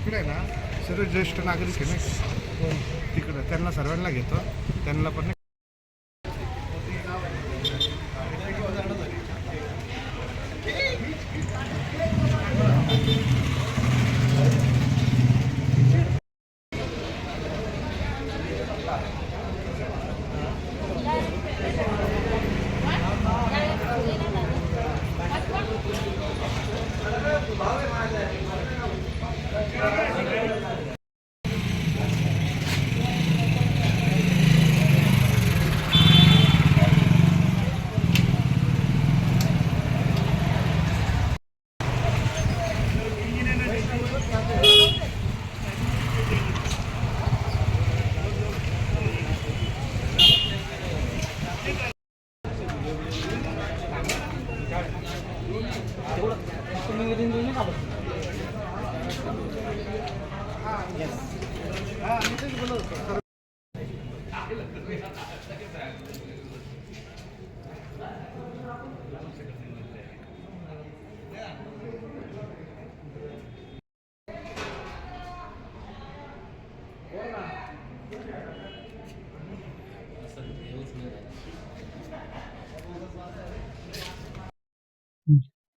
तिकडे आहे ना सर्व ज्येष्ठ नागरिक आहे ना तिकडं, त्यांना सर्वांना घेतो, त्यांना पण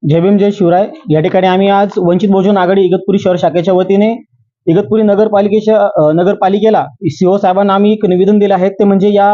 जय भीम जय शिवराय। या ठिकाणी आम्ही आज वंचित बहुजन आघाडी इगतपुरी शहर शाखेच्या वतीने इगतपुरी नगरपालिकेला सीओ साहेबांना आम्ही एक निवेदन दिले आहे। ते म्हणजे या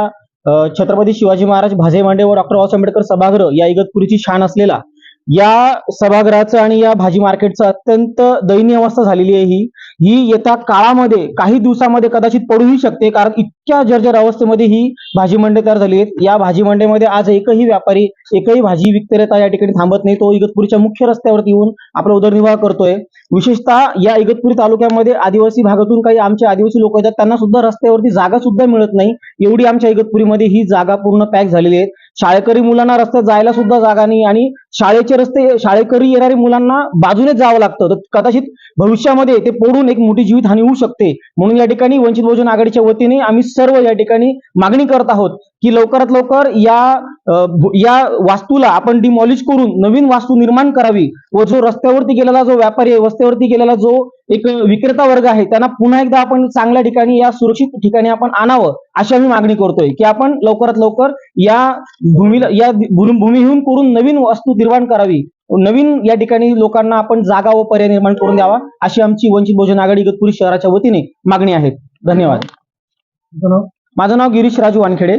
छत्रपती शिवाजी महाराज भाजे मांडे व डॉक्टर बाबासाहेब आंबेडकर सभागृह या इगतपुरीची शान असलेला या सभागृहाचं आणि या भाजी मार्केटचं अत्यंत दयनीय अवस्था झालेली आहे। ही येत्या काळामध्ये काही दिवसामध्ये कदाचित पडूही शकते, कारण इतक्या जर्जर अवस्थेमध्ये ही भाजी मंडई तयार झाली आहेत। या भाजी मंडईमध्ये आज एकही व्यापारी, एकही भाजी विक्रेता या ठिकाणी थांबत नाही। तो इगतपुरीच्या मुख्य रस्त्यावरती येऊन आपला उदरनिर्वाह करतोय। विशेषतः या इगतपुरी तालुक्यामध्ये आदिवासी भागातून काही आमचे आदिवासी लोक येतात, त्यांना सुद्धा रस्त्यावरती जागा सुद्धा मिळत नाही। एवढी आमच्या इगतपुरीमध्ये ही जागा पूर्ण पॅक झालेली आहे। शाळकरी मुलांना रस्त्यात जायला सुद्धा जागा नाही आणि शाळेचे रस्ते शाळेकरी येणाऱ्या मुलांना बाजूनेच जावं लागतं, तर कदाचित भविष्यामध्ये ते पडून एक मोठी जीवितहानी होऊ शकते। म्हणून या ठिकाणी वंचित बहुजन आघाडीच्या वतीने आम्ही सर्व या ठिकाणी मागणी करत आहोत की लवकरात लवकर या वास्तूला आपण डिमॉलिश करून नवीन वास्तू निर्माण करावी व जो रस्त्यावरती गेलेला जो व्यापारी आहे, वस्त्यावरती गेलेला जो एक विक्रेता वर्ग आहे, त्यांना पुन्हा एकदा आपण चांगल्या ठिकाणी, या सुरक्षित ठिकाणी आपण आणावं, अशी आम्ही मागणी करतोय की आपण लवकरात लवकर या भूमिहीन करून नवीन वास्तू निर्माण करावी, नवीन या ठिकाणी लोकांना आपण जागा व पर्याय निर्माण करून द्यावा, अशी आमची वंचित बहुजन आघाडी इगतपुरी शहराच्या वतीने मागणी आहे। धन्यवाद। माझं नाव गिरीश राजू वानखेडे।